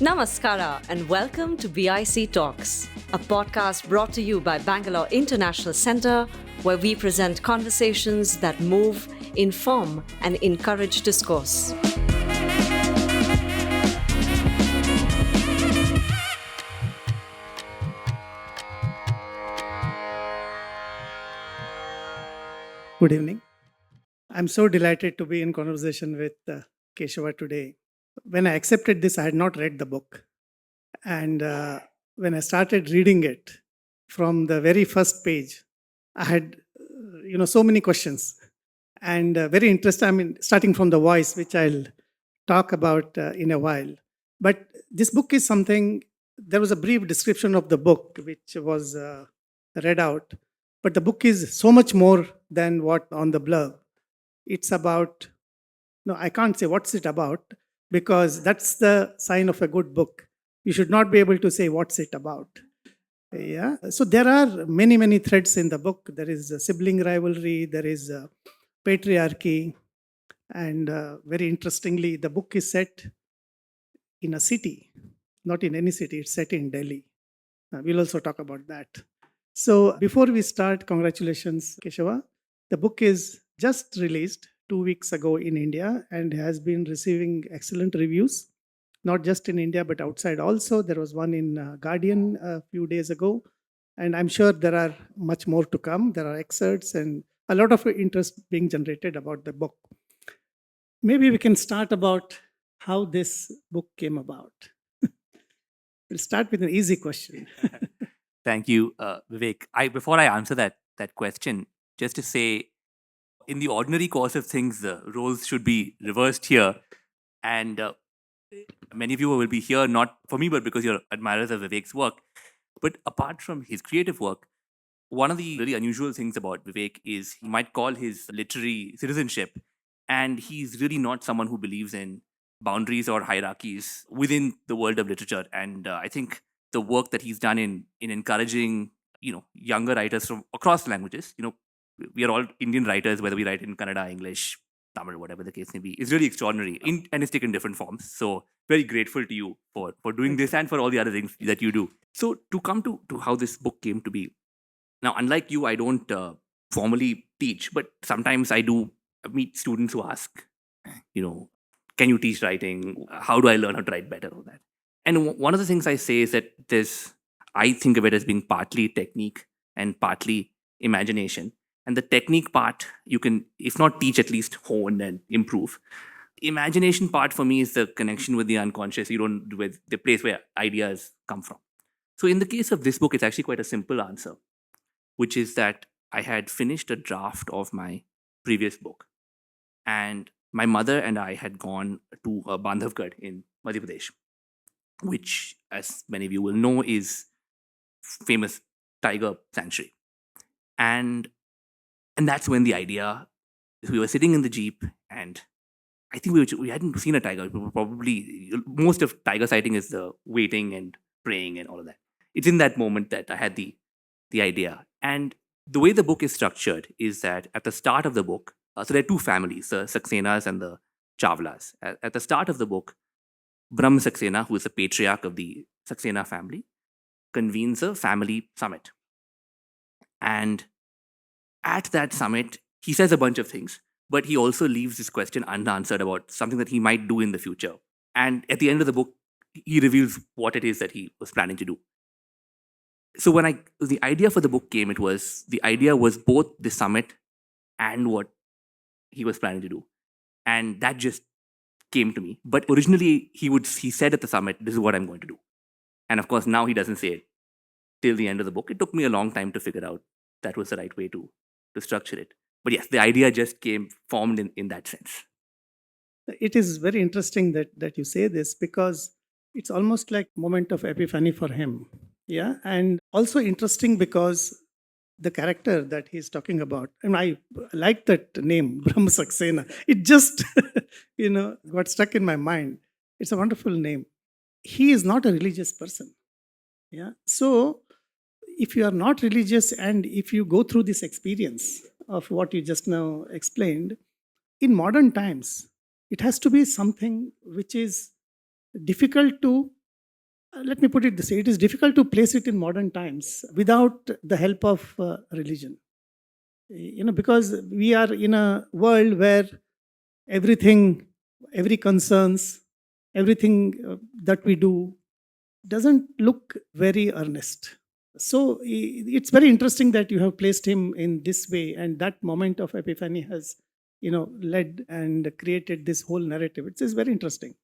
Namaskara and welcome to BIC Talks, a podcast brought to you by Bangalore International Centre, where we present conversations that move, inform, and encourage discourse. Good evening. I'm so delighted to be in conversation with Keshava today. When I accepted this, I had not read the book. And when I started reading it from the very first page, I had, so many questions and very interesting. I mean, starting from the voice, which I'll talk about in a while. But this book is something, there was a brief description of the book, which was read out. But the book is so much more than what on the blurb. It's about, no, I can't say what's it about because that's the sign of a good book. You should not be able to say what's it about. Yeah. So there are many, many threads in the book. There is a sibling rivalry, there is a patriarchy, and very interestingly, the book is set in a city, not in any city, it's set in Delhi. We'll also talk about that. So before we start, congratulations, Keshava. The book is just released 2 weeks ago in India and has been receiving excellent reviews, not just in India, but outside also. There was one in Guardian a few days ago, and I'm sure there are much more to come. There are excerpts and a lot of interest being generated about the book. Maybe we can start about how this book came about. We'll start with an easy question. Thank you, Vivek. Before I answer that question, just to say, in the ordinary course of things, the roles should be reversed here, and many of you will be here not for me, but because you're admirers of Vivek's work. But apart from his creative work, one of the really unusual things about Vivek is he might call his literary citizenship, and he's really not someone who believes in boundaries or hierarchies within the world of literature. And I think the work that he's done in encouraging younger writers from across languages, we are all Indian writers, whether we write in Kannada, English, Tamil, whatever the case may be, is really extraordinary and it's taken different forms. So very grateful to you for doing this and for all the other things that you do. So to come to how this book came to be. Now, unlike you, I don't formally teach, but sometimes I do meet students who ask, can you teach writing? How do I learn how to write better? All that. And one of the things I say is that I think of it as being partly technique and partly imagination. And the technique part, you can, if not teach, at least hone and improve. Imagination part for me is the connection with the unconscious, with the place where ideas come from. So in the case of this book, it's actually quite a simple answer, which is that I had finished a draft of my previous book. And my mother and I had gone to Bandhavgarh in Madhya Pradesh, which, as many of you will know, is famous tiger sanctuary. And that's when the idea, we were sitting in the Jeep, and I think we hadn't seen a tiger. We were probably, most of tiger sighting is the waiting and praying and all of that. It's in that moment that I had the idea. And the way the book is structured is that at the start of the book, so there are two families, the Saksenas and the Chawlas. At the start of the book, Brahm Saxena, who is the patriarch of the Saxena family, convenes a family summit. And at that summit, he says a bunch of things, but he also leaves this question unanswered about something that he might do in the future. And at the end of the book, he reveals what it is that he was planning to do. So when the idea for the book came, the idea was both the summit and what he was planning to do. And that just came to me. But originally, he said at the summit, this is what I'm going to do. And of course, now he doesn't say it till the end of the book. It took me a long time to figure out that was the right way to structure it. But yes, the idea just formed in that sense. It is very interesting that you say this because it's almost like moment of epiphany for him. Yeah. And also interesting because the character that he's talking about, and I like that name, Brahma Saxena. It just, got stuck in my mind. It's a wonderful name. He is not a religious person. Yeah. So if you are not religious and if you go through this experience of what you just now explained, in modern times, it has to be something which is difficult to let me put it this way, it is difficult to place it in modern times without the help of religion. Because we are in a world where everything, every concerns, everything that we do doesn't look very earnest. So it's very interesting that you have placed him in this way, and that moment of epiphany has, led and created this whole narrative. It's very interesting.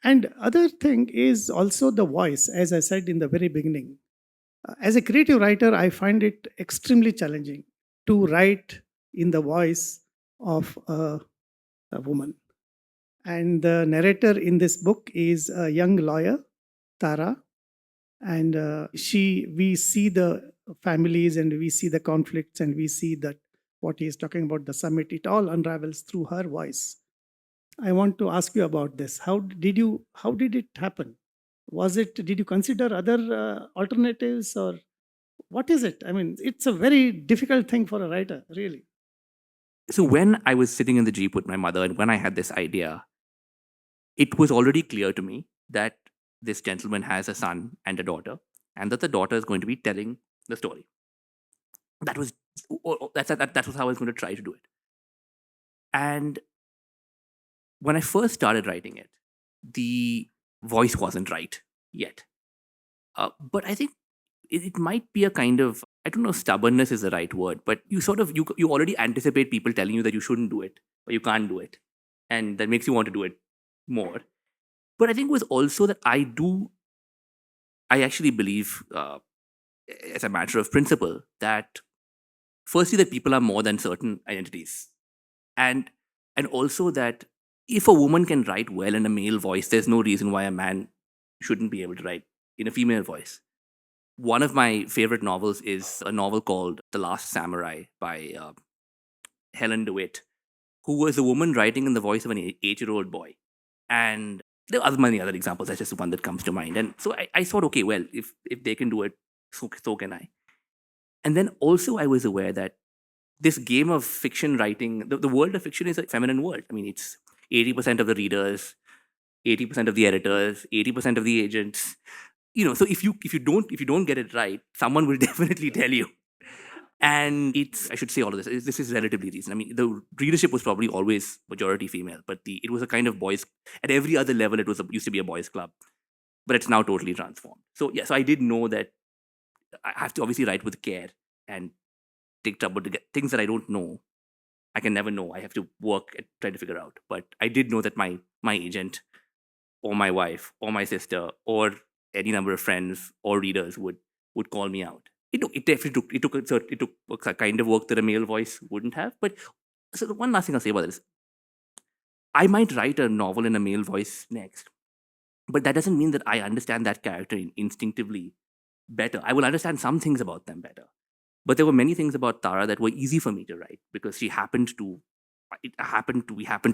And other thing is also the voice, as I said in the very beginning. As a creative writer, I find it extremely challenging to write in the voice of a woman. And the narrator in this book is a young lawyer, Tara, and we see the families and we see the conflicts and we see that what he is talking about, the summit, it all unravels through her voice. I want to ask you about this. How did it happen? Did you consider other alternatives, or what is it? I mean, it's a very difficult thing for a writer, really. So when I was sitting in the Jeep with my mother and when I had this idea, it was already clear to me that this gentleman has a son and a daughter, and that the daughter is going to be telling the story. That was that was how I was going to try to do it. And when I first started writing it, the voice wasn't right yet. But I think it might be a kind of, I don't know if stubbornness is the right word, but you sort of you already anticipate people telling you that you shouldn't do it or you can't do it, and that makes you want to do it more. But I think it was also that I actually believe, as a matter of principle, that firstly that people are more than certain identities, and also that if a woman can write well in a male voice, there's no reason why a man shouldn't be able to write in a female voice. One of my favorite novels is a novel called The Last Samurai by Helen DeWitt, who was a woman writing in the voice of an 8-year-old boy. And there are many other examples. That's just one that comes to mind. And so I thought, okay, well, if they can do it, so can I. And then also I was aware that this game of fiction writing, the world of fiction is a feminine world. I mean, it's 80% of the readers, 80% of the editors, 80% of the agents. So if you don't get it right, someone will definitely tell you. And I should say all of this is relatively recent. I mean, the readership was probably always majority female, but it was a kind of boys, at every other level it used to be a boys club, but it's now totally transformed. So yeah, so I did know that I have to obviously write with care and take trouble to get things that I don't know. I can never know. I have to work at trying to figure out. But I did know that my agent or my wife or my sister or any number of friends or readers would call me out. It definitely took a kind of work that a male voice wouldn't have. But so the one last thing I'll say about this, I might write a novel in a male voice next, but that doesn't mean that I understand that character instinctively better. I will understand some things about them better. But there were many things about Tara that were easy for me to write because we happened to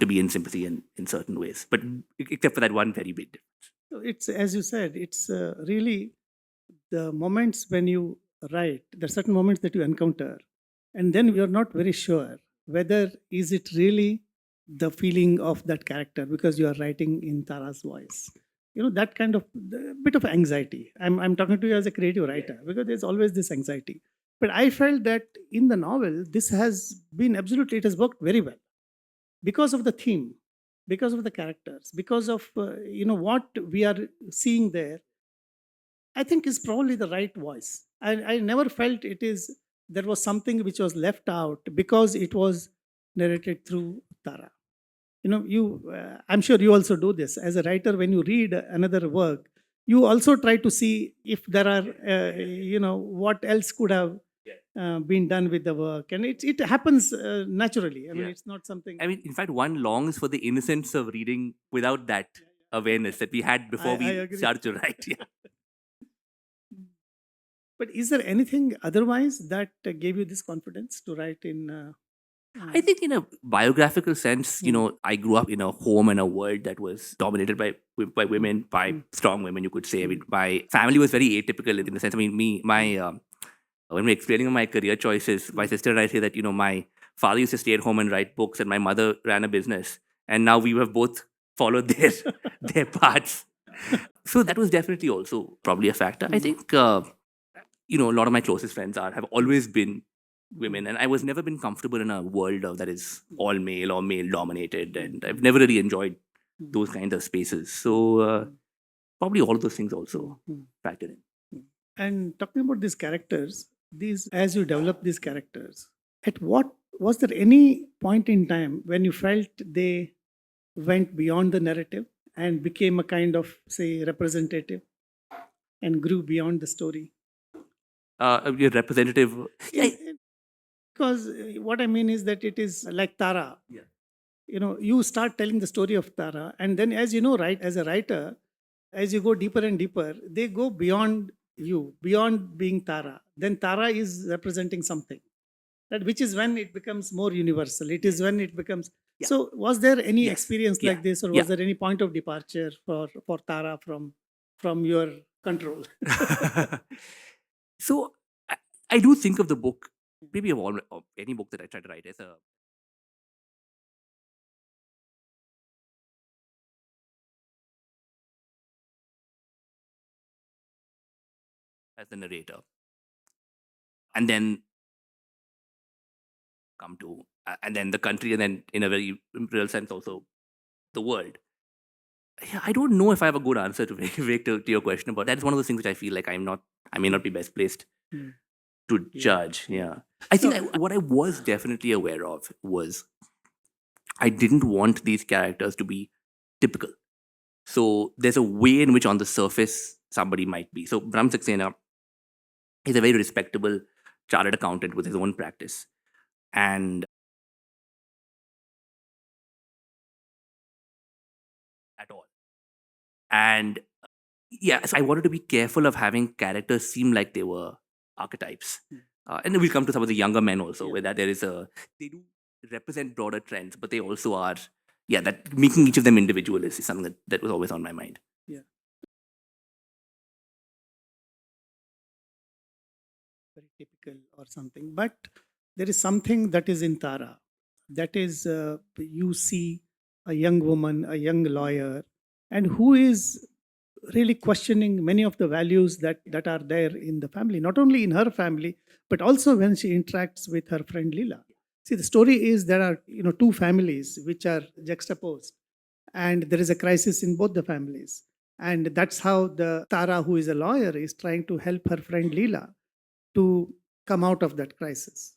be in sympathy in certain ways, but except for that one very big difference. So it's, as you said, it's really the moments when you write, there are certain moments that you encounter, and then you're not very sure whether is it really the feeling of that character because you are writing in Tara's voice. That kind of bit of anxiety. I'm talking to you as a creative writer because there's always this anxiety. But I felt that in the novel, this has been absolutely, it has worked very well because of the theme, because of the characters, because of what we are seeing there. I think is probably the right voice. I never felt there was something which was left out because it was narrated through Tara. I'm sure you also do this as a writer. When you read another work, you also try to see if there are what else could have been done with the work, and it happens naturally. I mean, it's not something. I mean, in fact, one longs for the innocence of reading without that awareness that we had before we started to write. Yeah. But is there anything otherwise that gave you this confidence to write in? I think in a biographical sense, I grew up in a home and a world that was dominated by women, by strong women, you could say. I mean, my family was very atypical in the sense. I mean, when we're explaining my career choices, my sister and I say that, my father used to stay at home and write books and my mother ran a business. And now we have both followed their paths. So that was definitely also probably a factor. I think, a lot of my closest friends have always been women, and I was never been comfortable in a world that is all male or male dominated, and I've never really enjoyed those kinds of spaces. So probably all of those things also factor in. And talking about these characters, as you develop these characters, at what was there any point in time when you felt they went beyond the narrative and became a kind of, say, representative and grew beyond the story? Your representative. Yeah, Because what I mean is that it is like Tara. yeah. You start telling the story of Tara, and then, as you know, right, as a writer, as you go deeper and deeper, they go beyond you, beyond being Tara. Then Tara is representing something, right? Which is when it becomes more universal. It is when it becomes. Yeah. So, was there any Yes. experience Yeah. like this, or Yeah. was there any point of departure for Tara from your control? So I do think of the book, maybe of any book that I try to write as the narrator, and then come to and then the country, and then in a very real sense also the world. Yeah, I don't know if I have a good answer to Vivek, to your question about that. It's one of those things which I feel like I may not be best placed Hmm. to Yeah. judge. Yeah, I think what I was definitely aware of was I didn't want these characters to be typical. So there's a way in which on the surface somebody might be. So Brahm Saxena is a very respectable chartered accountant with his own practice, and at all. And yeah, so I wanted to be careful of having characters seem like they were archetypes. And then we'll come to some of the younger men also, where that they do represent broader trends, but they also are, that making each of them individual is something that was always on my mind. Yeah. Very typical or something. But there is something that is in Tara. That is, you see a young woman, a young lawyer, and who is really questioning many of the values that are there in the family, not only in her family, but also when she interacts with her friend Lila. See, the story is there are two families which are juxtaposed, and there is a crisis in both the families. And that's how the Tara, who is a lawyer, is trying to help her friend Lila to come out of that crisis.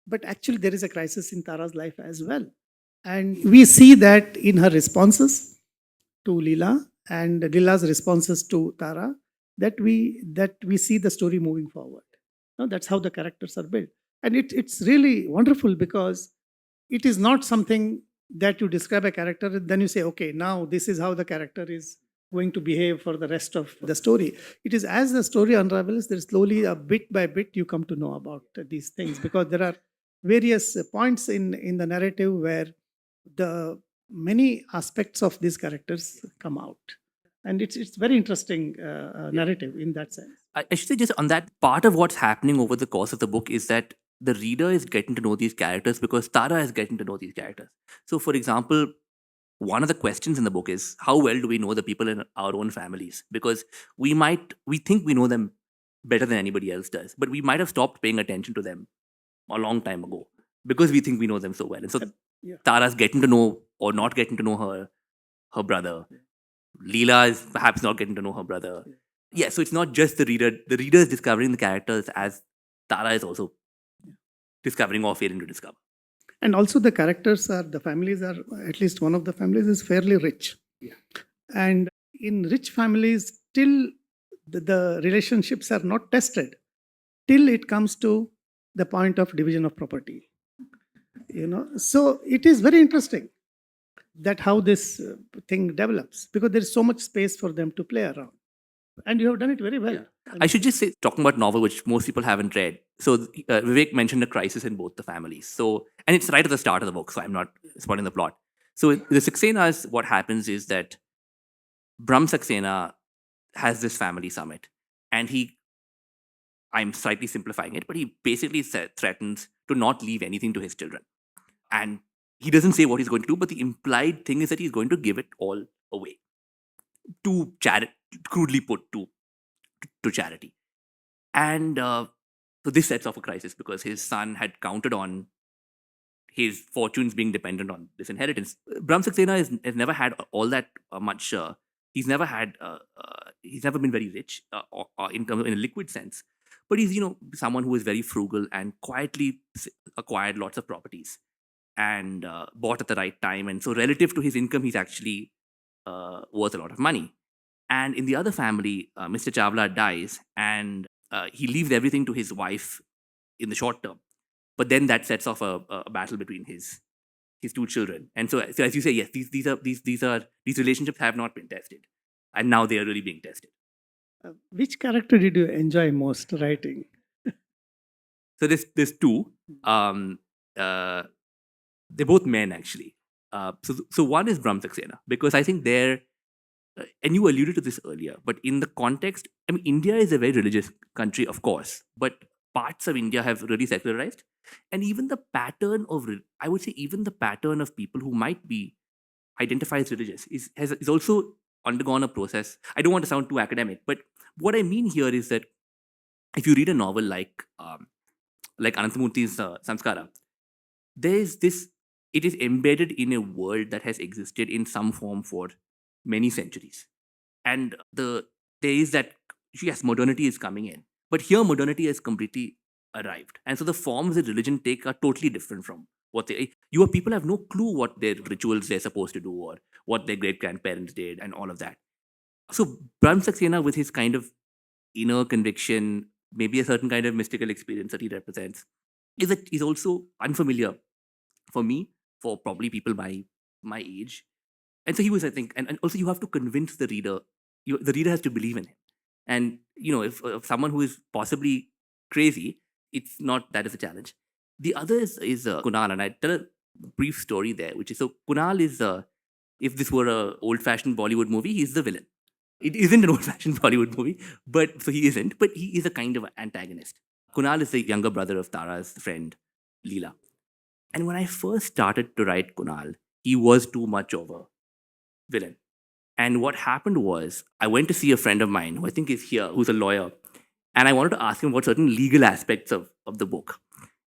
But actually, there is a crisis in Tara's life as well. And we see that in her responses to Lila and Lila's responses to Tara, that we see the story moving forward. Now, that's how the characters are built. And it's really wonderful because it is not something that you describe a character and then you say, okay, now this is how the character is going to behave for the rest of the story. It is as the story unravels, there slowly, a bit by bit, you come to know about these things, because there are various points in the narrative where the many aspects of these characters come out, and it's very interesting narrative in that sense. I should say, just on that, part of what's happening over the course of the book is that the reader is getting to know these characters because Tara is getting to know these characters. So, for example, one of the questions in the book is, how well do we know the people in our own families? Because we think we know them better than anybody else does, but we might have stopped paying attention to them a long time ago because we think we know them so well. And so Yeah. Tara's getting to know or not getting to know her brother. Leela is perhaps not getting to know her brother. Yeah, so it's not just the reader. The reader is discovering the characters as Tara is also discovering or failing to discover. And also the families are, at least one of the families is fairly rich. Yeah. And in rich families, still the relationships are not tested till it comes to the point of division of property. So it is very interesting that how this thing develops, because there is so much space for them to play around. And you have done it very well. Yeah. I should just say, talking about novel, which most people haven't read. So Vivek mentioned a crisis in both the families. So, and it's right at the start of the book, so I'm not spoiling the plot. So the Saxenas, what happens is that Brahm Saxena has this family summit, and I'm slightly simplifying it, but he basically threatens to not leave anything to his children. And he doesn't say what he's going to do, but the implied thing is that he's going to give it all away to crudely put to charity. And so this sets off a crisis because his son had counted on his fortunes being dependent on this inheritance. Brahm Saxena has never had all that much. He's never had. He's never been very rich in terms of, in a liquid sense, but he's someone who is very frugal and quietly acquired lots of properties and bought at the right time. And so relative to his income, he's actually worth a lot of money. And in the other family, Mr. Chawla dies, and he leaves everything to his wife in the short term. But then that sets off a battle between his two children. And so as you say, yes, these relationships have not been tested, and now they are really being tested. Which character did you enjoy most writing? So there's two. They're both men actually. So one is Brahm Saxena, because I think they're and you alluded to this earlier, but in the context, I mean, India is a very religious country, of course, but parts of India have really secularized, and even the pattern of I would say even the pattern of people who might be identified as religious is also undergone a process. I don't want to sound too academic, but what I mean here is that if you read a novel like Anantamurthy's Samskara, there is this. It is embedded in a world that has existed in some form for many centuries, and there is that. Yes, modernity is coming in, but here modernity has completely arrived, and so the forms that religion take are totally different from what your people have no clue what their rituals they're supposed to do or what their great grandparents did and all of that. So Brahm Saxena, with his kind of inner conviction, maybe a certain kind of mystical experience that he represents, is also unfamiliar for me, for probably people my age. And so he was, I think, and also you have to convince the reader. The reader has to believe in him. And if someone who is possibly crazy, it's not that is a challenge. The other is Kunal, and I tell a brief story there, which is so Kunal is if this were a old-fashioned Bollywood movie, he's the villain. It isn't an old-fashioned Bollywood movie, but so he isn't. But he is a kind of antagonist. Kunal is the younger brother of Tara's friend Lila. And when I first started to write Kunal, he was too much of a villain. And what happened was, I went to see a friend of mine who I think is here, who's a lawyer, and I wanted to ask him about certain legal aspects of the book.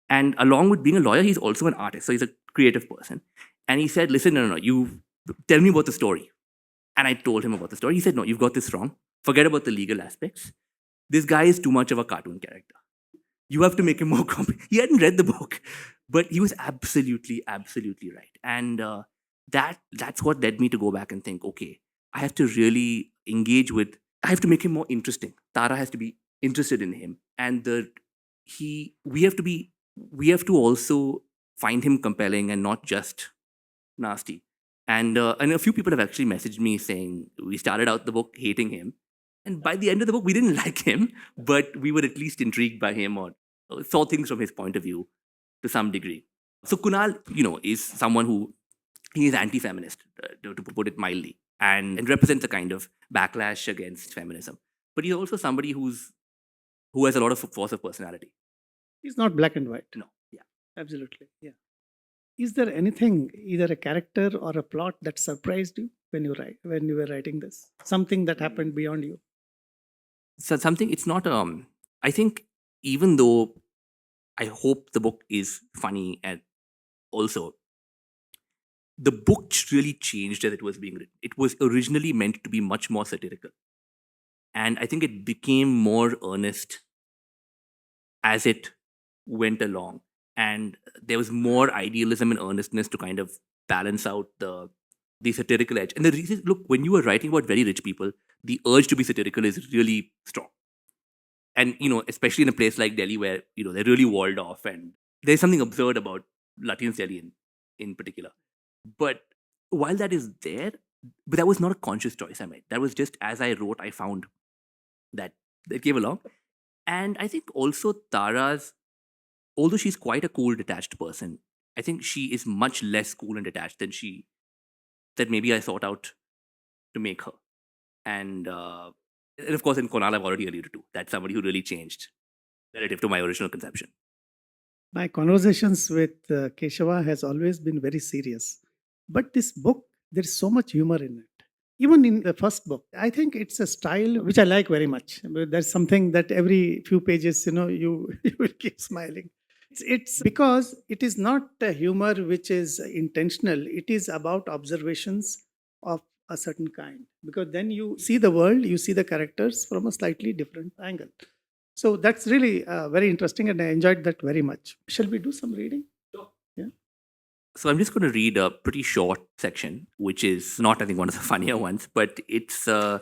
And along with being a lawyer, he's also an artist, so he's a creative person. And he said, "Listen, no, you tell me about the story." And I told him about the story. He said, "No, you've got this wrong. Forget about the legal aspects. This guy is too much of a cartoon character. You have to make him more complex." He hadn't read the book, but he was absolutely, absolutely right. And that's what led me to go back and think, okay, I have to really engage with. I have to make him more interesting. Tara has to be interested in him, and we have to also find him compelling and not just nasty. And a few people have actually messaged me saying we started out the book hating him, and by the end of the book we didn't like him, but we were at least intrigued by him or saw things from his point of view to some degree. So Kunal, is someone who he is anti-feminist, to put it mildly, and represents a kind of backlash against feminism. But he's also somebody who has a lot of force of personality. It's not black and white. No, yeah, Absolutely. Yeah. Is there anything, either a character or a plot, that surprised you when you were writing this? Something that happened beyond you? so something. It's not. I think even though I hope the book is funny and also the book really changed as it was being written. It was originally meant to be much more satirical. And I think it became more earnest as it went along. And there was more idealism and earnestness to kind of balance out the satirical edge. And the reason, look, when you are writing about very rich people, the urge to be satirical is really strong. And, especially in a place like Delhi where, they're really walled off and there's something absurd about Lutyens Delhi in particular. But while that is there, but that was not a conscious choice I made. That was just as I wrote, I found that came along. And I think also Tara's, although she's quite a cool, detached person, I think she is much less cool and detached than that maybe I sought out to make her. And of course, in Konal, I've already alluded to. That's somebody who really changed relative to my original conception. My conversations with Keshava has always been very serious. But this book, there is so much humor in it. Even in the first book, I think it's a style which I like very much. But there's something that every few pages, you, you will keep smiling. It's because it is not a humor which is intentional. It is about observations of a certain kind. Because then you see the world, you see the characters from a slightly different angle. So that's really very interesting, and I enjoyed that very much. Shall we do some reading? Sure. Yeah. So I'm just going to read a pretty short section, which is not, I think, one of the funnier ones, but it's. I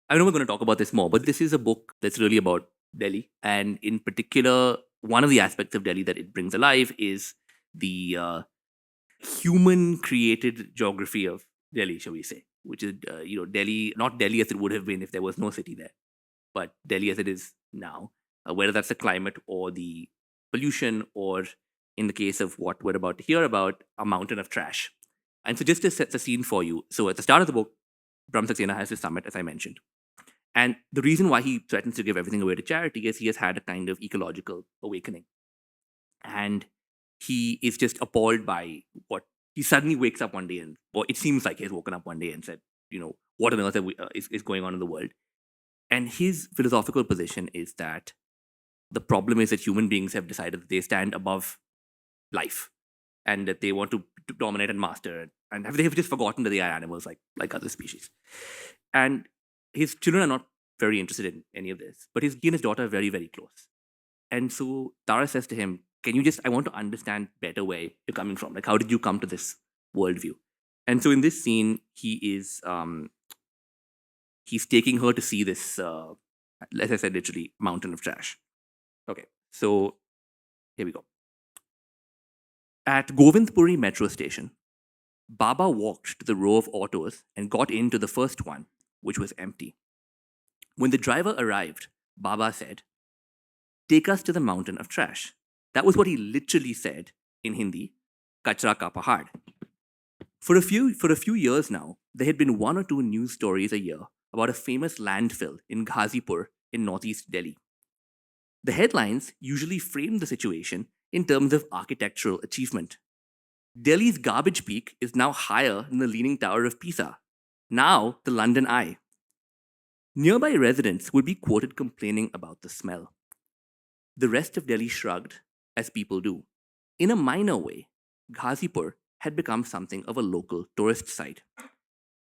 know we're going to talk about this more, but this is a book that's really about Delhi, and in particular, one of the aspects of Delhi that it brings alive is the human-created geography of Delhi, shall we say, which is Delhi, not Delhi as it would have been if there was no city there, but Delhi as it is now, whether that's the climate or the pollution, or in the case of what we're about to hear about, a mountain of trash. And so, just to set the scene for you, so at the start of the book, Brahm Saxena has his summit, as I mentioned. And the reason why he threatens to give everything away to charity is he has had a kind of ecological awakening. And he is just appalled by what he suddenly wakes up one day, and or it seems like he's woken up one day and said, what on earth is going on in the world? And his philosophical position is that the problem is that human beings have decided that they stand above life, and that they want to dominate and master it, and they have just forgotten that they are animals like other species. And his children are not very interested in any of this, but he and his daughter are very, very close. And so Tara says to him, I want to understand better where you're coming from. Like, how did you come to this worldview? And so in this scene, he's taking her to see this, as I said, literally mountain of trash. Okay, so here we go. At Govindpuri metro station, Baba walked to the row of autos and got into the first one, which was empty. When the driver arrived, Baba said, "Take us to the mountain of trash." That was what he literally said in Hindi, "Kachra ka pahad." For a few years now, there had been one or two news stories a year about a famous landfill in Ghazipur in northeast Delhi. The headlines usually framed the situation in terms of architectural achievement. Delhi's garbage peak is now higher than the Leaning Tower of Pisa, now the London Eye. Nearby residents would be quoted complaining about the smell. The rest of Delhi shrugged, as people do. In a minor way, Ghazipur had become something of a local tourist site.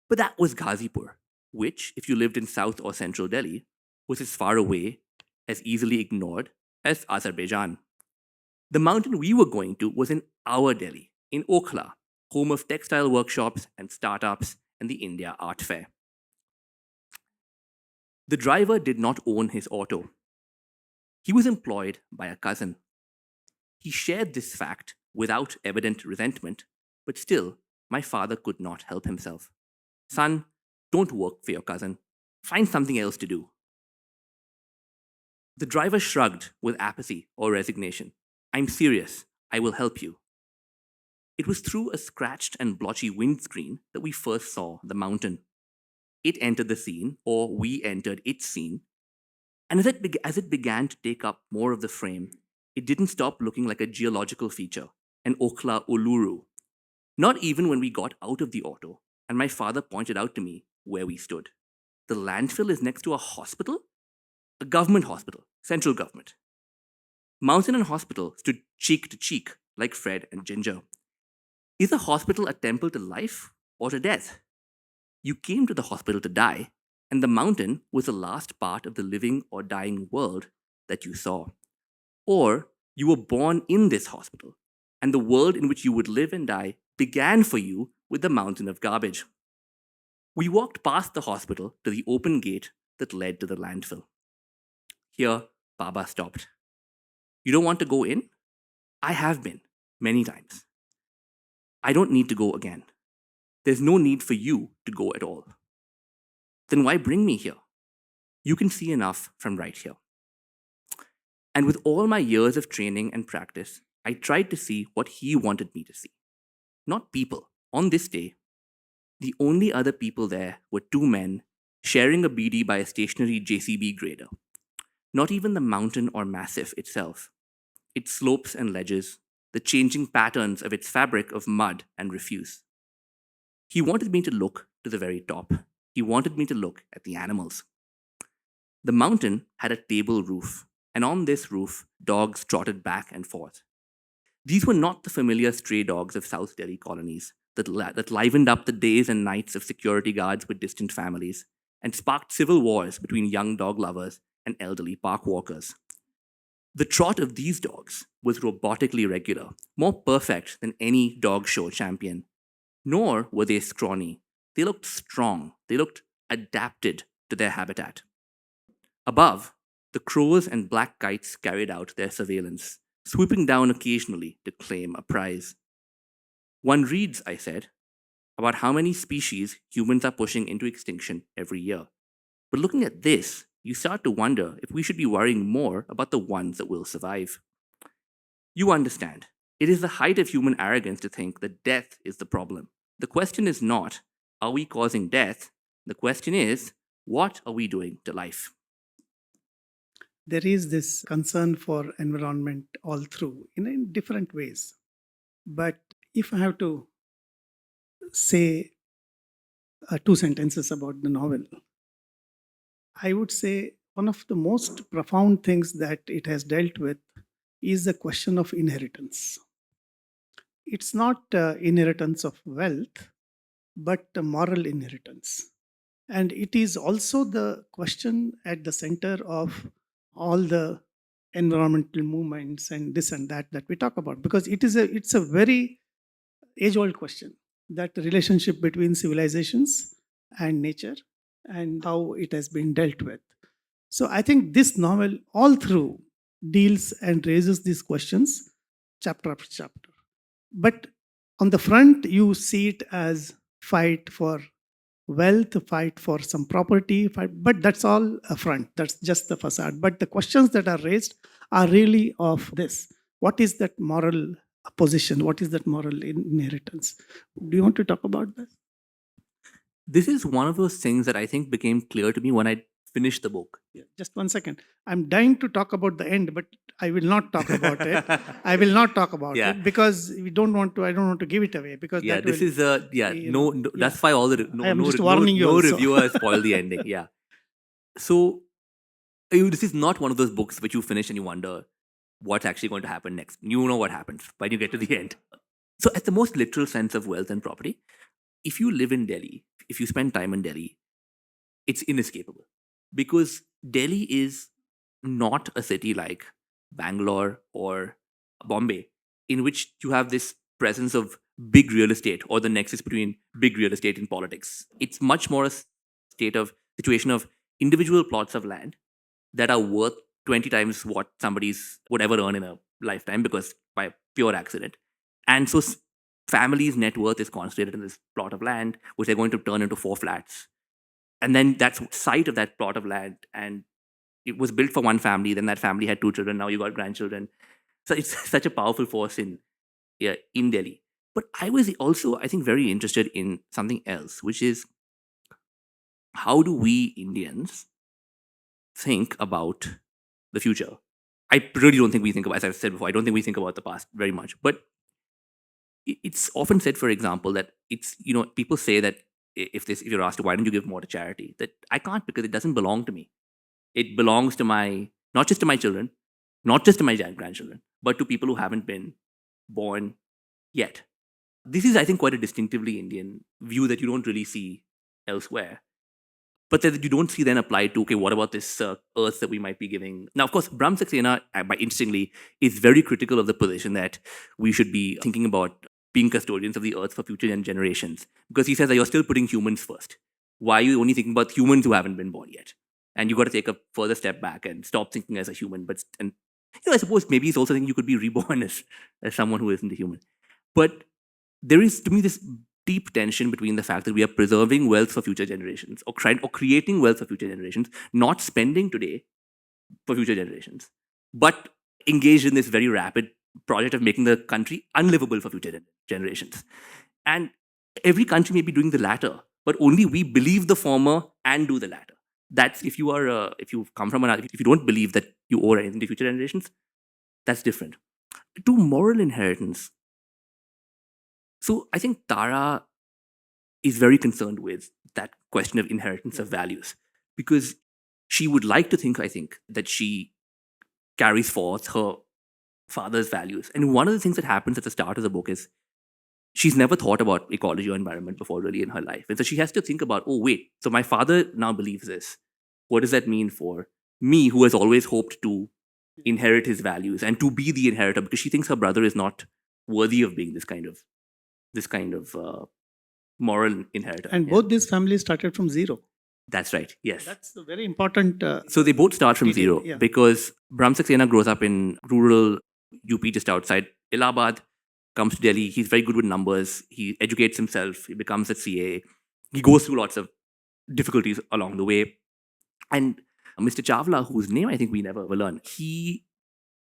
But that was Ghazipur, which, if you lived in South or Central Delhi, was as far away, as easily ignored as Azerbaijan. The mountain we were going to was in our Delhi, in Okhla, home of textile workshops and startups and the India Art Fair. The driver did not own his auto. He was employed by a cousin. He shared this fact without evident resentment, but still, my father could not help himself. "Son, don't work for your cousin. Find something else to do." The driver shrugged with apathy or resignation. "I'm serious. I will help you." It was through a scratched and blotchy windscreen that we first saw the mountain. It entered the scene, or we entered its scene, and as it began to take up more of the frame, it didn't stop looking like a geological feature, an Okhla Uluru. Not even when we got out of the auto, and my father pointed out to me where we stood. The landfill is next to a hospital? A government hospital, central government. Mountain and hospital stood cheek to cheek, like Fred and Ginger. Is a hospital a temple to life or to death? You came to the hospital to die, and the mountain was the last part of the living or dying world that you saw. Or you were born in this hospital, and the world in which you would live and die began for you with the mountain of garbage. We walked past the hospital to the open gate that led to the landfill. Here, Baba stopped. "You don't want to go in?" "I have been, many times." "I don't need to go again. There's no need for you to go at all." "Then why bring me here? You can see enough from right here." And with all my years of training and practice, I tried to see what he wanted me to see. Not people. On this day, the only other people there were two men sharing a BD by a stationary JCB grader. Not even the mountain or massif itself. Its slopes and ledges, the changing patterns of its fabric of mud and refuse. He wanted me to look to the very top. He wanted me to look at the animals. The mountain had a table roof, and on this roof, dogs trotted back and forth. These were not the familiar stray dogs of South Delhi colonies that livened up the days and nights of security guards with distant families and sparked civil wars between young dog lovers and elderly park walkers. The trot of these dogs was robotically regular, more perfect than any dog show champion. Nor were they scrawny. They looked strong. They looked adapted to their habitat. Above, the crows and black kites carried out their surveillance, swooping down occasionally to claim a prize. One reads, I said, about how many species humans are pushing into extinction every year. But looking at this, you start to wonder if we should be worrying more about the ones that will survive. You understand, it is the height of human arrogance to think that death is the problem. The question is not, are we causing death? The question is, what are we doing to life? There is this concern for environment all through in different ways. But if I have to say two sentences about the novel, I would say one of the most profound things that it has dealt with is the question of inheritance. It's not inheritance of wealth, but moral inheritance. And it is also the question at the center of all the environmental movements and this and that we talk about, because it's a very age old question, that relationship between civilizations and nature and how it has been dealt with. So I think this novel all through deals and raises these questions chapter after chapter. But on the front, you see it as fight for wealth, fight for some property, but that's all a front. That's just the facade. But the questions that are raised are really of this. What is that moral position? What is that moral inheritance? Do you want to talk about that? This is one of those things that I think became clear to me when I finished the book. Yeah, just 1 second. I'm dying to talk about the end, but I will not talk about it. I will not talk about Yeah. it because we don't want to. I don't want to give it away because Yeah, that this will, is a that's why all the I am just warning you no also. reviewer has spoiled the ending. Yeah, so this is not one of those books which you finish and you wonder what's actually going to happen next. You know what happens when you get to the end. So, at the most literal sense of wealth and property, if you live in Delhi, if you spend time in Delhi, it's inescapable because Delhi is not a city like Bangalore or Bombay, in which you have this presence of big real estate or the nexus between big real estate and politics. It's much more a state of situation of individual plots of land that are worth 20 times what somebody's would ever earn in a lifetime because by pure accident. And so family's net worth is concentrated in this plot of land, which they're going to turn into 4 flats. And then that's site of that plot of land. And it was built for one family. Then that family had 2 children. Now you got grandchildren. So it's such a powerful force in Delhi. But I was also, I think, very interested in something else, which is how do we Indians think about the future? I really don't think we think about, as I've said before, I don't think we think about the past very much. But it's often said, for example, that it's, people say that if you're asked, why don't you give more to charity? That I can't because it doesn't belong to me. It belongs to not just to my children, not just to my grandchildren, but to people who haven't been born yet. This is, I think, quite a distinctively Indian view that you don't really see elsewhere. But that you don't see then applied to, okay, what about this earth that we might be giving? Now, of course, Brahm Saxena, by interestingly, is very critical of the position that we should be thinking about being custodians of the earth for future generations. Because he says that you're still putting humans first. Why are you only thinking about humans who haven't been born yet? And you got to take a further step back and stop thinking as a human. And I suppose maybe he's also thinking you could be reborn as someone who isn't a human. But there is, to me, this deep tension between the fact that we are preserving wealth for future generations or creating wealth for future generations, not spending today for future generations, but engaged in this very rapid project of making the country unlivable for future generations. And every country may be doing the latter, but only we believe the former and do the latter. That's if you come from if you don't believe that you owe anything to future generations, that's different. To moral inheritance. So I think Tara is very concerned with that question of inheritance of values, because she would like to think, I think, that she carries forth her father's values. And one of the things that happens at the start of the book is she's never thought about ecology or environment before really in her life. And so she has to think about, oh, wait, so my father now believes this. What does that mean for me, who has always hoped to inherit his values and to be the inheritor, because she thinks her brother is not worthy of being this kind of moral inheritor. And both these families started from zero. That's right. Yes. That's a very important. So they both start from detail, zero because Brahm Saxena grows up in rural UP just outside Allahabad, comes to Delhi. He's very good with numbers. He educates himself. He becomes a CA. He goes through lots of difficulties along the way. And Mr. Chawla, whose name I think we never will learn, he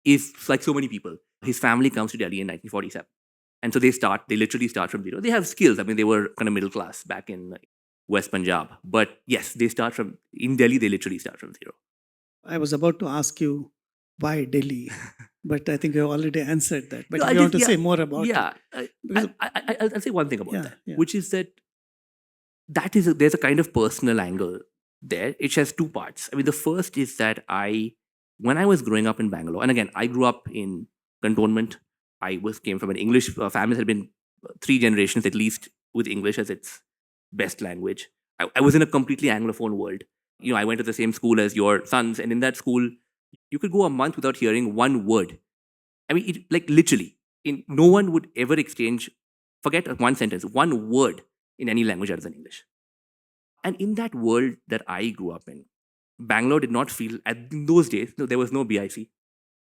is like so many people. His family comes to Delhi in 1947. And so they literally start from zero. They have skills. I mean, they were kind of middle class back in West Punjab. But yes, in Delhi, they literally start from zero. I was about to ask you why Delhi, but I think you have already answered that. But No, if you want to say more about it. Because- I'll say one thing about Yeah, that, yeah. which is that there's a kind of personal angle there. It has two parts. I mean, the first is that when I was growing up in Bangalore, and again, I grew up in cantonment. Came from an English family that had been 3 generations at least with English as its best language. I was in a completely Anglophone world. I went to the same school as your sons, and in that school, you could go a month without hearing one word. I mean, literally, no one would ever forget one sentence, one word in any language other than English. And in that world that I grew up in, Bangalore did not feel, in those days, there was no BIC,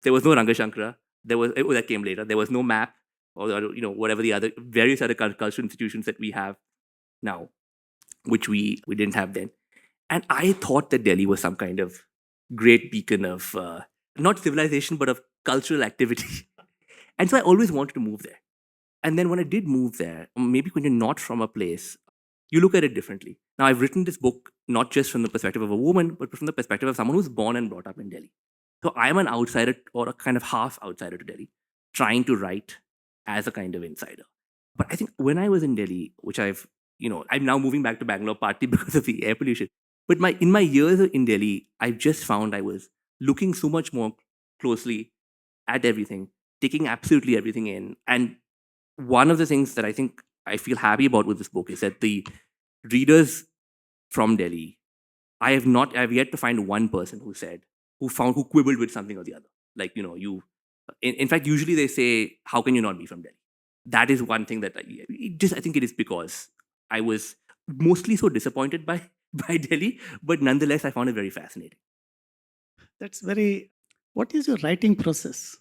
there was no Rangashankara, that came later, there was no map, or whatever the other various other cultural institutions that we have now, which we didn't have then. And I thought that Delhi was some kind of great beacon of not civilization, but of cultural activity. And so I always wanted to move there. And then when I did move there, maybe when you're not from a place, you look at it differently. Now, I've written this book not just from the perspective of a woman, but from the perspective of someone who's born and brought up in Delhi. So I'm an outsider, or a kind of half outsider to Delhi, trying to write as a kind of insider. But I think when I was in Delhi, which I'm now moving back to Bangalore partly because of the air pollution. But in my years in Delhi, I've just found I was looking so much more closely at everything, taking absolutely everything in. And one of the things that I think I feel happy about with this book is that the readers from Delhi, I've yet to find one person who quibbled with something or the other. Like, in fact, usually they say, how can you not be from Delhi? That is one thing that I think it is because I was mostly so disappointed by Delhi, but nonetheless, I found it very fascinating. What is your writing process?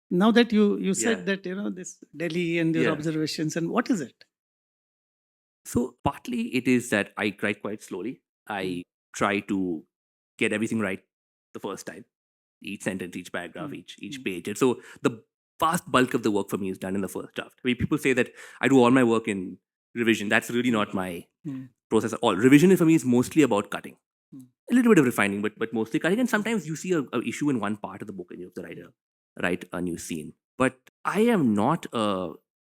Now that you said that, this Delhi and your observations, and what is it? So partly it is that I write quite slowly. I try to get everything right the first time. Each sentence, each paragraph, each page. And so the vast bulk of the work for me is done in the first draft. I mean, people say that I do all my work in revision. That's really not my process at all. Revision for me is mostly about cutting. A little bit of refining, but mostly cutting. And sometimes you see a issue in one part of the book and you have to write a new scene. But I am not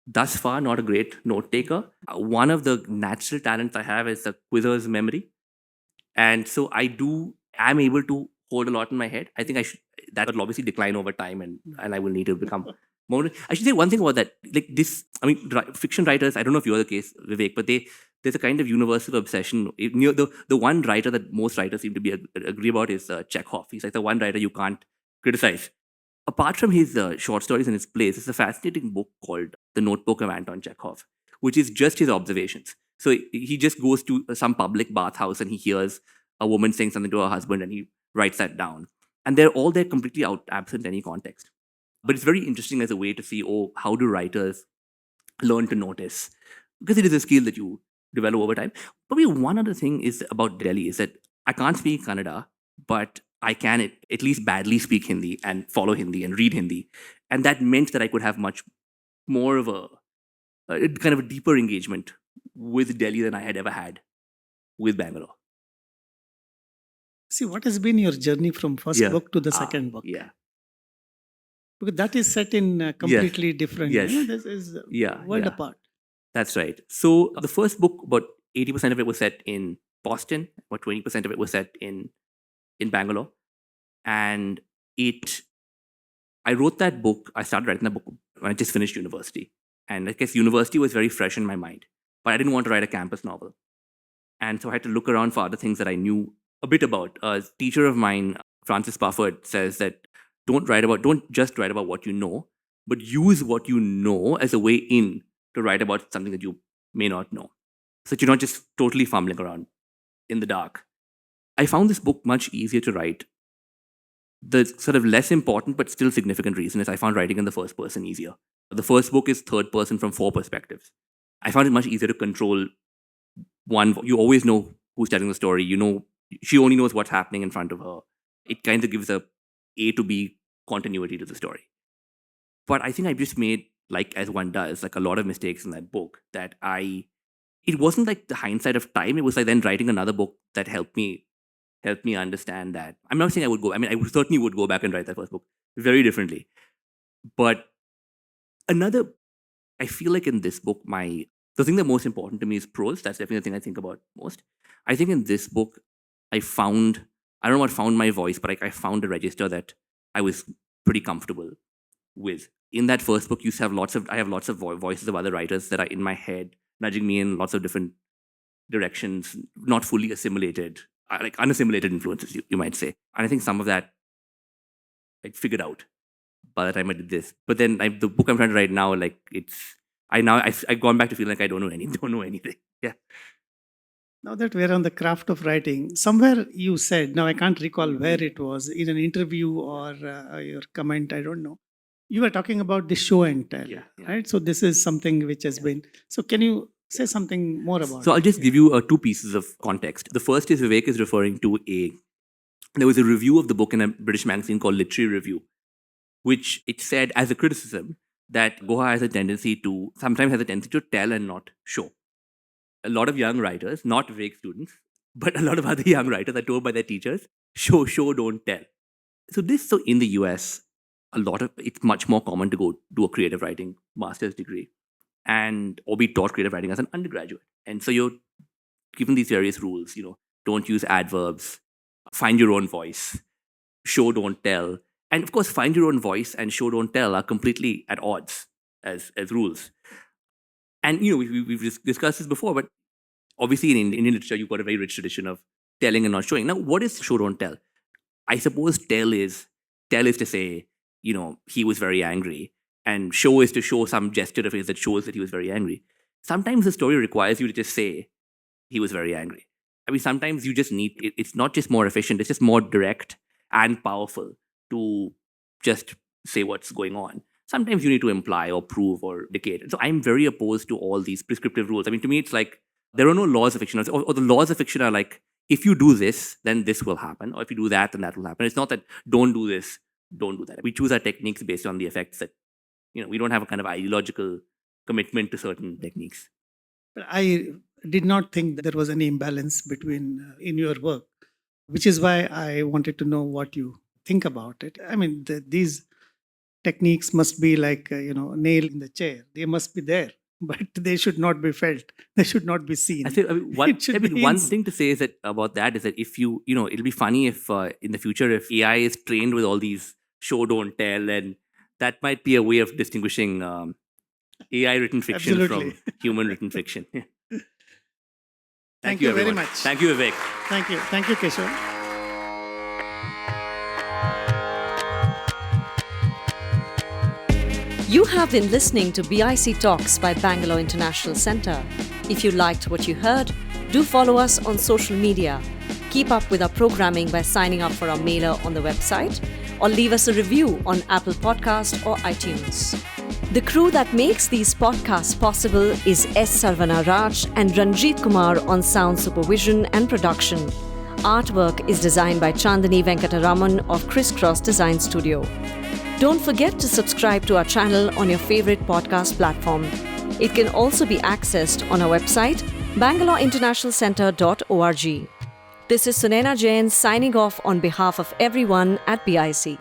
thus far not a great note taker. One of the natural talents I have is the quizzer's memory. And so I'm able to hold a lot in my head. I think that will obviously decline over time and I will need to become more. I should say one thing about that. Like this, I mean, fiction writers, I don't know if you're the case, Vivek, but there's a kind of universal obsession. The one writer that most writers seem to agree about is Chekhov. He's like the one writer you can't criticize. Apart from his short stories and his plays, it's a fascinating book called The Notebook of Anton Chekhov, which is just his observations. So he just goes to some public bathhouse and he hears a woman saying something to her husband and he writes that down. And they're completely absent any context. But it's very interesting as a way to see, how do writers learn to notice? Because it is a skill that you develop over time. Probably one other thing is about Delhi is that I can't speak Kannada, but I can at least badly speak Hindi and follow Hindi and read Hindi. And that meant that I could have much more of a kind of a deeper engagement with Delhi than I had ever had with Bangalore. See, what has been your journey from first book to the second book? Yeah. Because that is set in completely different. Yes. This is Yeah. world apart. That's right. So the first book, about 80% of it was set in Boston, about 20% of it was set in Bangalore. And I wrote that book, I started writing that book when I just finished university. And I guess university was very fresh in my mind, but I didn't want to write a campus novel. And so I had to look around for other things that I knew a bit about. A teacher of mine, Francis Bufford, says that don't just write about what you know, but use what you know as a way in to write about something that you may not know. So that you're not just totally fumbling around in the dark. I found this book much easier to write. The sort of less important but still significant reason is I found writing in the first person easier. The first book is third person from 4 perspectives. I found it much easier to control one. You always know who's telling the story. You know, she only knows what's happening in front of her. It kind of gives a to B continuity to the story. But I think I just made, like as one does, like a lot of mistakes in that book that it wasn't like the hindsight of time. It was like then writing another book that helped me understand that. I'm not saying I certainly would go back and write that first book very differently. But I feel like in this book, the thing that most important to me is prose. That's definitely the thing I think about most. I think in this book, I don't know what found my voice, but I found a register that I was pretty comfortable with. In that first book, I have lots of voices of other writers that are in my head, nudging me in lots of different directions, not fully assimilated, like unassimilated influences, you might say. And I think some of that I figured out by the time I did this. But then the book I'm trying to write now, like I've gone back to feeling like I don't know anything. Yeah. Now that we're on the craft of writing, somewhere you said, now I can't recall where it was, in an interview or your comment, I don't know. You were talking about the show and tell, right? So this is something which has been. So can you say something more about it? So I'll just give you 2 pieces of context. The first is Vivek is referring to there was a review of the book in a British magazine called Literary Review, which it said as a criticism that Guha sometimes has a tendency to tell and not show. A lot of young writers, not Vivek students, but a lot of other young writers are told by their teachers, show, don't tell. So in the US, it's much more common to go do a creative writing master's degree or be taught creative writing as an undergraduate. And so you're given these various rules, don't use adverbs, find your own voice, show, don't tell. And of course, find your own voice and show, don't tell are completely at odds as rules. And, we've discussed this before, but obviously in Indian literature, you've got a very rich tradition of telling and not showing. Now, what is show, don't tell? I suppose tell is to say, he was very angry, and show is to show some gesture of his that shows that he was very angry. Sometimes the story requires you to just say he was very angry. I mean, sometimes you just need, it's not just more efficient, it's just more direct and powerful to just say what's going on. Sometimes you need to imply or prove or indicate. So I'm very opposed to all these prescriptive rules. I mean, to me, it's like there are no laws of fiction, or the laws of fiction are like, if you do this, then this will happen, or if you do that, then that will happen. It's not that don't do this, don't do that. We choose our techniques based on the effects that, we don't have a kind of ideological commitment to certain techniques. But I did not think that there was any imbalance between in your work, which is why I wanted to know what you think about it. I mean, these techniques must be like, nail in the chair. They must be there, but they should not be felt. They should not be seen. One thing to say is that about that is that if it'll be funny if in the future, if AI is trained with all these show, don't tell, and that might be a way of distinguishing AI written fiction from human written fiction. Thank you very much. Thank you, Vivek. Thank you, Keshava. You have been listening to BIC Talks by Bangalore International Centre. If you liked what you heard, do follow us on social media. Keep up with our programming by signing up for our mailer on the website, or leave us a review on Apple Podcast or iTunes. The crew that makes these podcasts possible is S. Sarvana Raj and Ranjit Kumar on sound supervision and production. Artwork is designed by Chandani Venkataraman of Crisscross Design Studio. Don't forget to subscribe to our channel on your favorite podcast platform. It can also be accessed on our website, bangaloreinternationalcentre.org. This is Sunaina Jain signing off on behalf of everyone at BIC.